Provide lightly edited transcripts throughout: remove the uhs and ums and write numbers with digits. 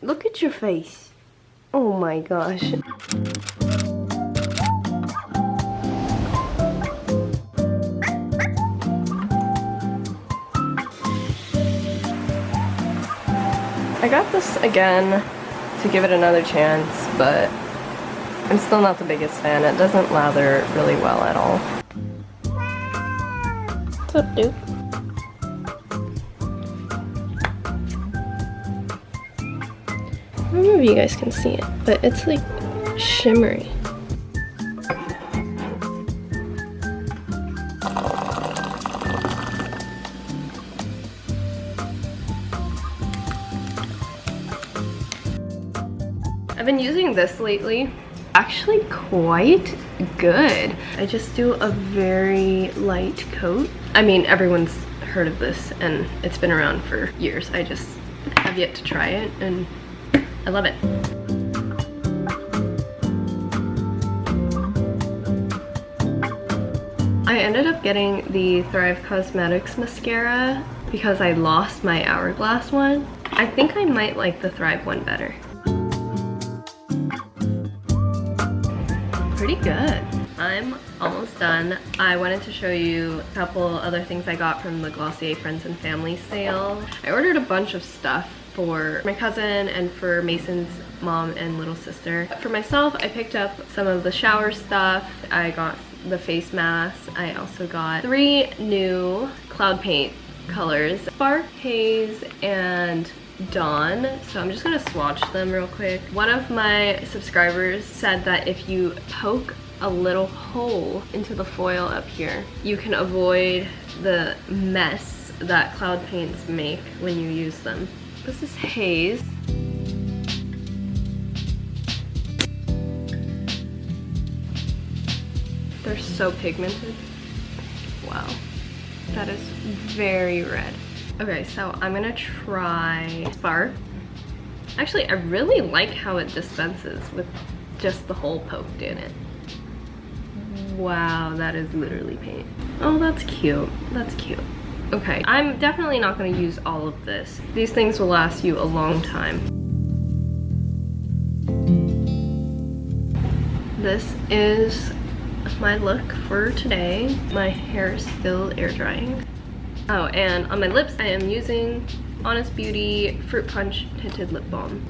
Look at your face. Oh my gosh. I got this again to give it another chance, but I'm still not the biggest fan. It doesn't lather really well at all. What's up, dude? I don't know if you guys can see it, but it's like shimmery. I've been using this lately. Actually quite good. I just do a very light coat. I mean, everyone's heard of this and it's been around for years. I just have yet to try it and I love it. I ended up getting the Thrive Cosmetics mascara because I lost my Hourglass one. I think I might like the Thrive one better. Pretty good. I'm almost done. I wanted to show you a couple other things I got from the Glossier Friends and Family sale. I ordered a bunch of stuff for my cousin and for Mason's mom and little sister. For myself, I picked up some of the shower stuff. I got the face mask. I also got 3 new cloud paint colors, Spark, Haze, and Dawn. So I'm just gonna swatch them real quick. One of my subscribers said that if you poke a little hole into the foil up here, you can avoid the mess that cloud paints make when you use them. This is Haze. They're so pigmented. Wow, that is very red. Okay, so I'm gonna try Spark. Actually, I really like how it dispenses with just the hole poked in it. Wow, that is literally paint. Oh, that's cute. That's cute. Okay, I'm definitely not gonna use all of this. These things will last you a long time. This is my look for today. My hair is still air drying. Oh, and on my lips, I am using Honest Beauty Fruit Punch Tinted Lip Balm.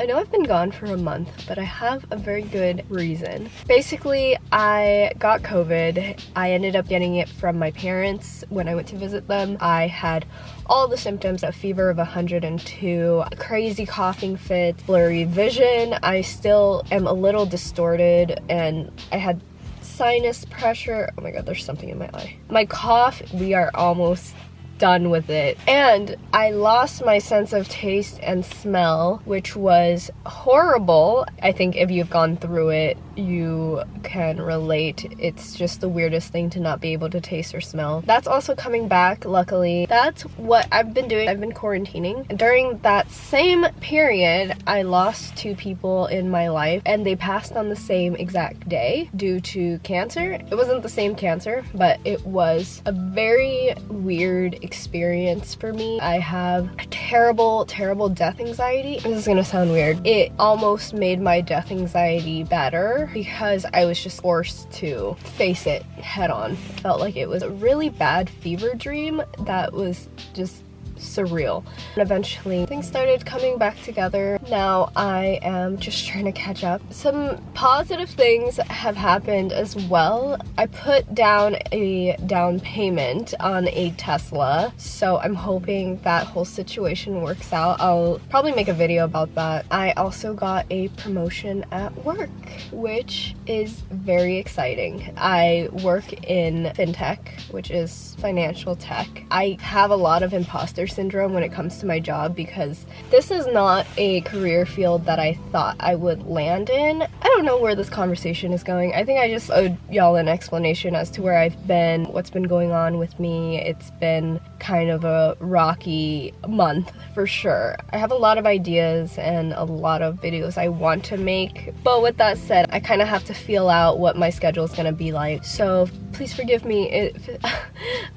I know I've been gone for a month, but I have a very good reason. Basically, I got COVID. I ended up getting it from my parents when I went to visit them. I had all the symptoms: a fever of 102, crazy coughing fits, blurry vision. I still am a little distorted, and I had sinus pressure. Oh my god, there's something in my eye. My cough, we are almost done with it. And I lost my sense of taste and smell, which was horrible. I think if you've gone through it, you can relate. It's just the weirdest thing to not be able to taste or smell. That's also coming back, luckily. That's what I've been doing. I've been quarantining. During that same period, I lost 2 people in my life, and they passed on the same exact day due to cancer. It wasn't the same cancer, but it was a very weird experience for me. I have a terrible, terrible death anxiety. This is gonna sound weird. It almost made my death anxiety better because I was just forced to face it head on. It felt like it was a really bad fever dream that was just surreal. And eventually things started coming back together. Now I am just trying to catch up. Some positive things have happened as well. I put down a down payment on a Tesla, so I'm hoping that whole situation works out. I'll probably make a video about that. I also got a promotion at work, which is very exciting. I work in fintech, which is financial tech. I have a lot of imposter syndrome when it comes to my job because this is not a career field that I thought I would land in. I don't know where this conversation is going. I think I just owed y'all an explanation as to where I've been, what's been going on with me. It's been kind of a rocky month for sure. I have a lot of ideas and a lot of videos I want to make, but with that said, I kind of have to feel out what my schedule is gonna be like. So please forgive me if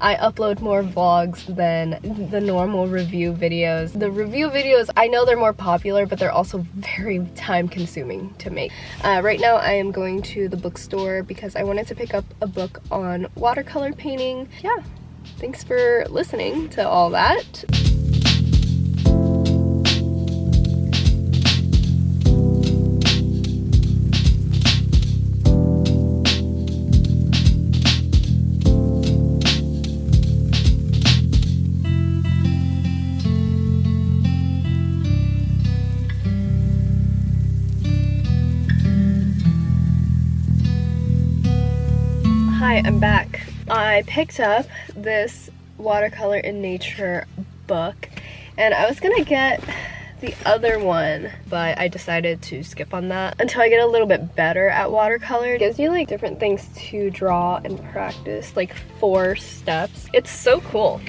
I upload more vlogs than the normal review videos. The review videos, I know they're more popular, but they're also very time consuming to make. Right now I am going to the bookstore because I wanted to pick up a book on watercolor painting. Yeah, thanks for listening to all that. Hi, I'm back. I picked up this Watercolor in Nature book and I was gonna get the other one, but I decided to skip on that until I get a little bit better at watercolor. It gives you like different things to draw and practice, like 4 steps. It's so cool.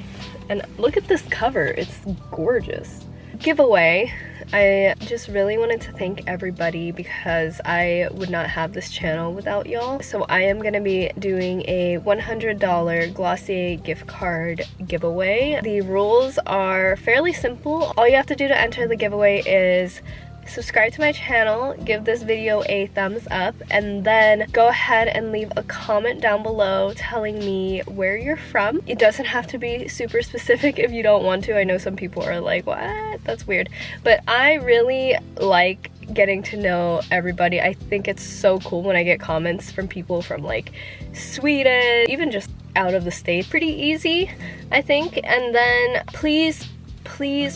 And look at this cover, it's gorgeous. Giveaway. I just really wanted to thank everybody because I would not have this channel without y'all. So I am going to be doing a $100 Glossier gift card giveaway. The rules are fairly simple. All you have to do to enter the giveaway is subscribe to my channel, give this video a thumbs up, and then go ahead and leave a comment down below telling me where you're from. It doesn't have to be super specific if you don't want to. I know some people are like, what? That's weird. But I really like getting to know everybody. I think it's so cool when I get comments from people from like Sweden, even just out of the state. Pretty easy, I think. And then please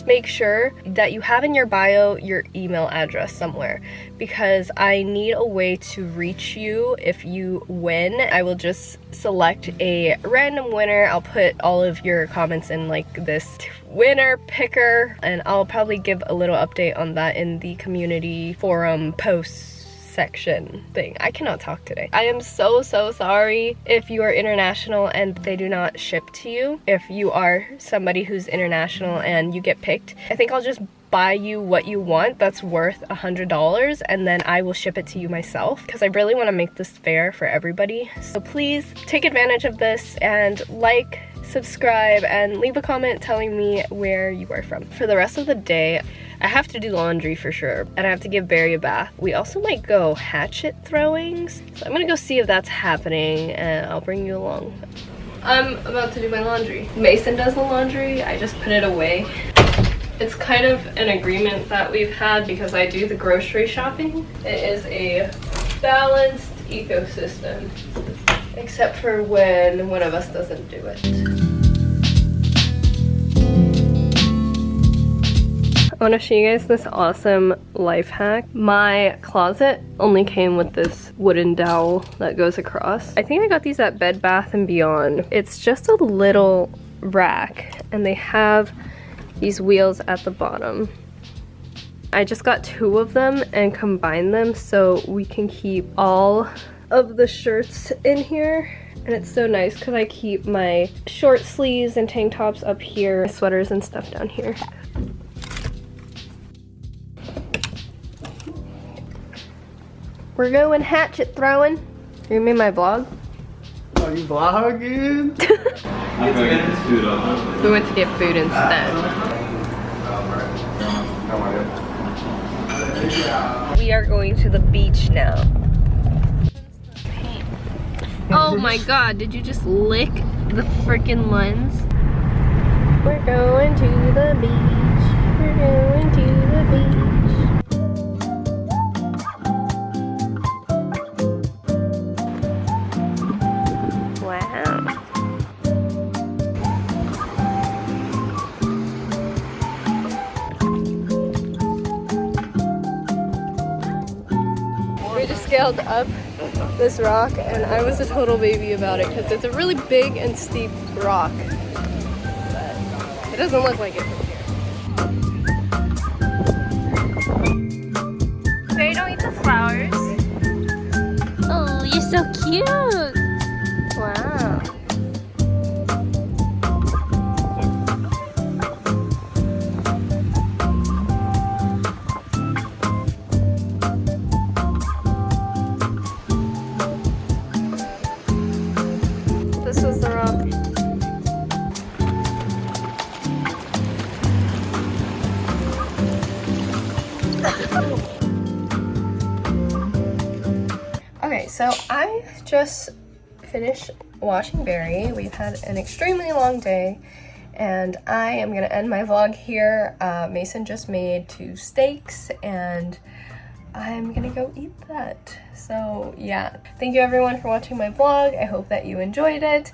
make sure that you have in your bio your email address somewhere, because I need a way to reach you if you win. I will just select a random winner. I'll put all of your comments in like this winner picker, and I'll probably give a little update on that in the community forum posts section thing. I cannot talk today. I am so sorry if you are international and they do not ship to you. If you are somebody who's international and you get picked, I think I'll just buy you what you want that's worth $100 and then I will ship it to you myself, because I really want to make this fair for everybody. So please take advantage of this and like, subscribe, and leave a comment telling me where you are from. For the rest of the day, I have to do laundry for sure, and I have to give Barry a bath. We also might go hatchet throwing, so I'm gonna go see if that's happening, and I'll bring you along. I'm about to do my laundry. Mason does the laundry, I just put it away. It's kind of an agreement that we've had because I do the grocery shopping. It is a balanced ecosystem, except for when one of us doesn't do it. I want to show you guys this awesome life hack. My closet only came with this wooden dowel that goes across. I think I got these at Bed Bath & Beyond. It's just a little rack and they have these wheels at the bottom. I just got 2 of them and combined them so we can keep all of the shirts in here. And it's so nice because I keep my short sleeves and tank tops up here, sweaters and stuff down here. We're going hatchet throwing. You made my vlog? Are you vlogging? We went to get food instead. We are going to the beach now. Oh my god, did you just lick the freaking lens? We're going to the beach. We're going to the beach. We just scaled up this rock and I was a total baby about it because it's a really big and steep rock, but it doesn't look like it from here. Faye, don't eat the flowers. Oh, you're so cute. Wow. so I just finished washing Barry. We've had an extremely long day, and I am gonna end my vlog here. Mason just made 2 steaks, and I'm gonna go eat that. So yeah, thank you everyone for watching my vlog. I hope that you enjoyed it.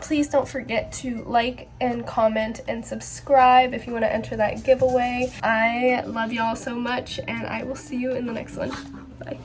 Please don't forget to like and comment and subscribe if you want to enter that giveaway. I love y'all so much, and I will see you in the next one. Bye.